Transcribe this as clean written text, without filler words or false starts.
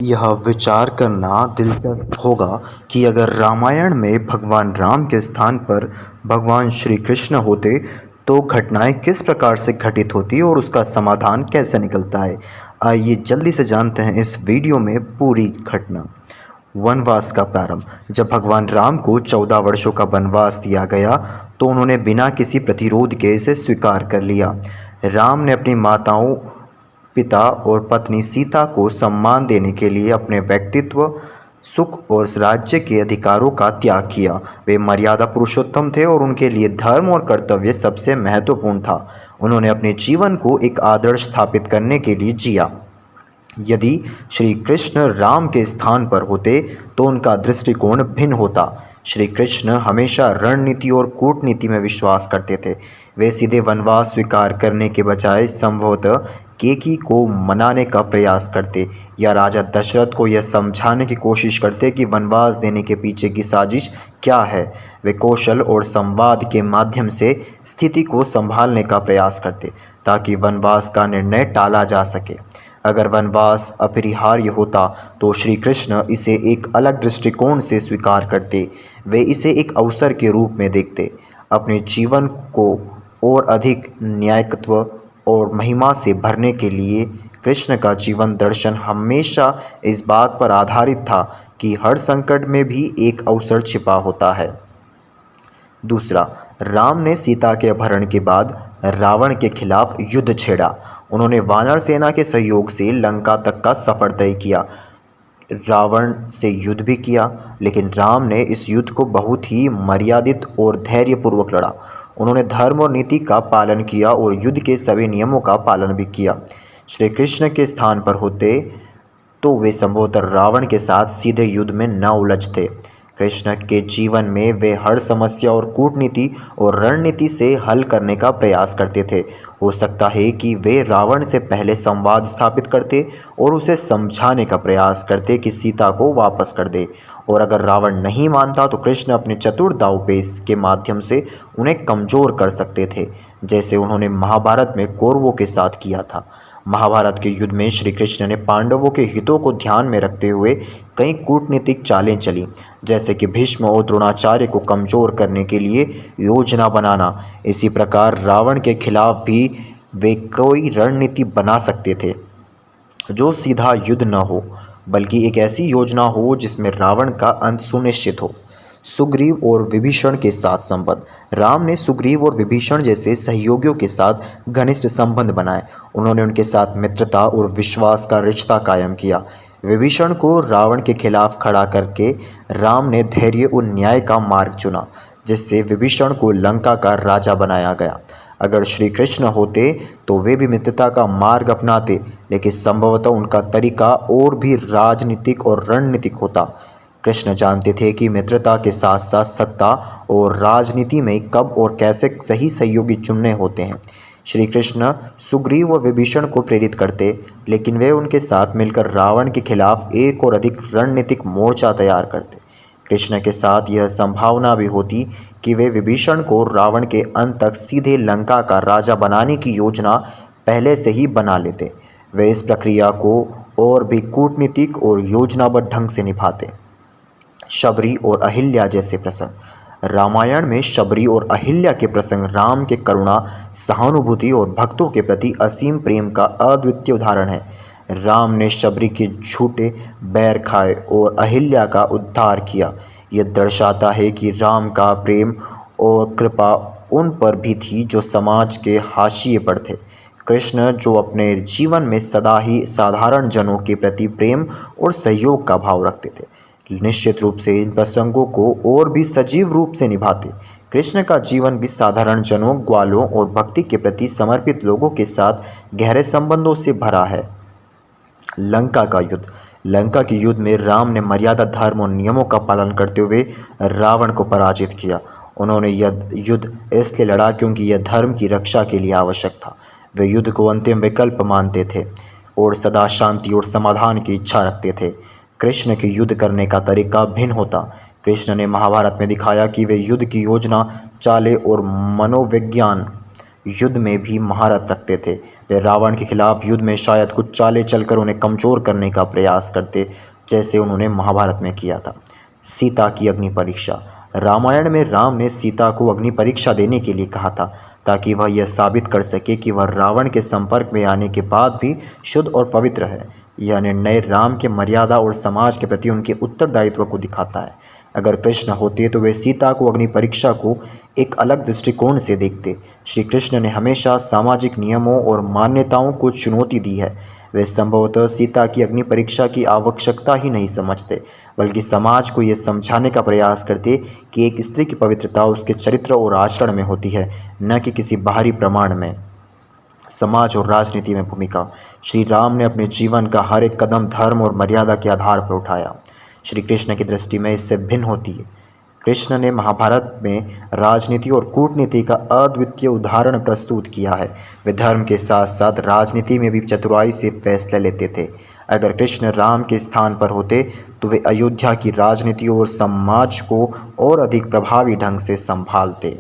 यह विचार करना दिलचस्प होगा कि अगर रामायण में भगवान राम के स्थान पर भगवान श्री कृष्ण होते तो घटनाएं किस प्रकार से घटित होती और उसका समाधान कैसे निकलता है। आइए जल्दी से जानते हैं इस वीडियो में पूरी घटना। वनवास का प्रारंभ। जब भगवान राम को 14 वर्षों का वनवास दिया गया तो उन्होंने बिना किसी प्रतिरोध के इसे स्वीकार कर लिया। राम ने अपनी माताओं, पिता और पत्नी सीता को सम्मान देने के लिए अपने व्यक्तित्व, सुख और राज्य के अधिकारों का त्याग किया। वे मर्यादा पुरुषोत्तम थे और उनके लिए धर्म और कर्तव्य सबसे महत्वपूर्ण था। उन्होंने अपने जीवन को एक आदर्श स्थापित करने के लिए जिया। यदि श्री कृष्ण राम के स्थान पर होते तो उनका दृष्टिकोण भिन्न होता। श्री कृष्ण हमेशा रणनीति और कूटनीति में विश्वास करते थे। वे सीधे वनवास स्वीकार करने के बजाय संभवतः केकी को मनाने का प्रयास करते या राजा दशरथ को यह समझाने की कोशिश करते कि वनवास देने के पीछे की साजिश क्या है। वे कौशल और संवाद के माध्यम से स्थिति को संभालने का प्रयास करते ताकि वनवास का निर्णय टाला जा सके। अगर वनवास अपरिहार्य होता तो श्री कृष्ण इसे एक अलग दृष्टिकोण से स्वीकार करते। वे इसे एक अवसर के रूप में देखते। अपने जीवन को और अधिक न्यायिकत्व और महिमा से भरने के लिए कृष्ण का जीवन दर्शन हमेशा इस बात पर आधारित था कि हर संकट में भी एक अवसर छिपा होता है। दूसरा, राम ने सीता के अपहरण के बाद रावण के खिलाफ युद्ध छेड़ा। उन्होंने वानर सेना के सहयोग से लंका तक का सफर तय किया, रावण से युद्ध भी किया, लेकिन राम ने इस युद्ध को बहुत ही मर्यादित और धैर्यपूर्वक लड़ा। उन्होंने धर्म और नीति का पालन किया और युद्ध के सभी नियमों का पालन भी किया। श्री कृष्ण के स्थान पर होते तो वे संभवतः रावण के साथ सीधे युद्ध में न उलझते। कृष्ण के जीवन में वे हर समस्या और कूटनीति और रणनीति से हल करने का प्रयास करते थे। हो सकता है कि वे रावण से पहले संवाद स्थापित करते और उसे समझाने का प्रयास करते कि सीता को वापस कर दे, और अगर रावण नहीं मानता तो कृष्ण अपने चतुर दांवपेच के माध्यम से उन्हें कमज़ोर कर सकते थे, जैसे उन्होंने महाभारत में कौरवों के साथ किया था। महाभारत के युद्ध में श्री कृष्ण ने पांडवों के हितों को ध्यान में रखते हुए कई कूटनीतिक चालें चली, जैसे कि भीष्म और द्रोणाचार्य को कमज़ोर करने के लिए योजना बनाना। इसी प्रकार रावण के खिलाफ भी वे कोई रणनीति बना सकते थे जो सीधा युद्ध न हो, बल्कि एक ऐसी योजना हो जिसमें रावण का अंत सुनिश्चित हो। सुग्रीव और विभीषण के साथ संबंध। राम ने सुग्रीव और विभीषण जैसे सहयोगियों के साथ घनिष्ठ संबंध बनाए। उन्होंने उनके साथ मित्रता और विश्वास का रिश्ता कायम किया। विभीषण को रावण के खिलाफ खड़ा करके राम ने धैर्य और न्याय का मार्ग चुना, जिससे विभीषण को लंका का राजा बनाया गया। अगर श्री कृष्ण होते तो वे भी मित्रता का मार्ग अपनाते, लेकिन संभवतः उनका तरीका और भी राजनीतिक और रणनीतिक होता। कृष्ण जानते थे कि मित्रता के साथ साथ सत्ता और राजनीति में कब और कैसे सही सहयोगी चुनने होते हैं। श्री कृष्ण सुग्रीव और विभीषण को प्रेरित करते, लेकिन वे उनके साथ मिलकर रावण के खिलाफ एक और अधिक रणनीतिक मोर्चा तैयार करते। कृष्ण के साथ यह संभावना भी होती कि वे विभीषण को रावण के अंत तक सीधे लंका का राजा बनाने की योजना पहले से ही बना लेते। वे इस प्रक्रिया को और भी कूटनीतिक और योजनाबद्ध ढंग से निभाते। शबरी और अहिल्या जैसे प्रसंग। रामायण में शबरी और अहिल्या के प्रसंग राम के करुणा, सहानुभूति और भक्तों के प्रति असीम प्रेम का अद्वितीय उदाहरण है। राम ने शबरी के झूठे बैर खाए और अहिल्या का उद्धार किया। यह दर्शाता है कि राम का प्रेम और कृपा उन पर भी थी जो समाज के हाशिए पर थे। कृष्ण जो अपने जीवन में सदा ही साधारण जनों के प्रति प्रेम और सहयोग का भाव रखते थे, निश्चित रूप से इन प्रसंगों को और भी सजीव रूप से निभाते। कृष्ण का जीवन भी साधारण जनों, ग्वालों और भक्ति के प्रति समर्पित लोगों के साथ गहरे संबंधों से भरा है। लंका का युद्ध। लंका के युद्ध में राम ने मर्यादा, धर्म और नियमों का पालन करते हुए रावण को पराजित किया। उन्होंने यह युद्ध इसलिए लड़ा क्योंकि यह धर्म की रक्षा के लिए आवश्यक था। वे युद्ध को अंतिम विकल्प मानते थे और सदा शांति और समाधान की इच्छा रखते थे। कृष्ण के युद्ध करने का तरीका भिन्न होता। कृष्ण ने महाभारत में दिखाया कि वे युद्ध की योजना, चालें और मनोविज्ञान युद्ध में भी महारत रखते थे। वे रावण के खिलाफ युद्ध में शायद कुछ चालें चलकर उन्हें कमज़ोर करने का प्रयास करते, जैसे उन्होंने महाभारत में किया था। सीता की अग्नि परीक्षा। रामायण में राम ने सीता को अग्नि परीक्षा देने के लिए कहा था, ताकि वह यह साबित कर सके कि वह रावण के संपर्क में आने के बाद भी शुद्ध और पवित्र है। यह निर्णय राम के मर्यादा और समाज के प्रति उनके उत्तरदायित्व को दिखाता है। अगर कृष्ण होते तो वे सीता को अग्नि परीक्षा को एक अलग दृष्टिकोण से देखते। श्री कृष्ण ने हमेशा सामाजिक नियमों और मान्यताओं को चुनौती दी है। वे संभवतः सीता की अग्नि परीक्षा की आवश्यकता ही नहीं समझते, बल्कि समाज को ये समझाने का प्रयास करते कि एक स्त्री की पवित्रता उसके चरित्र और आचरण में होती है, न कि किसी बाहरी प्रमाण में। समाज और राजनीति में भूमिका। श्री राम ने अपने जीवन का हर एक कदम धर्म और मर्यादा के आधार पर उठाया। श्री कृष्ण की दृष्टि में इससे भिन्न होती है। कृष्ण ने महाभारत में राजनीति और कूटनीति का अद्वितीय उदाहरण प्रस्तुत किया है। वे धर्म के साथ साथ राजनीति में भी चतुराई से फैसले लेते थे। अगर कृष्ण राम के स्थान पर होते तो वे अयोध्या की राजनीति और समाज को और अधिक प्रभावी ढंग से संभालते।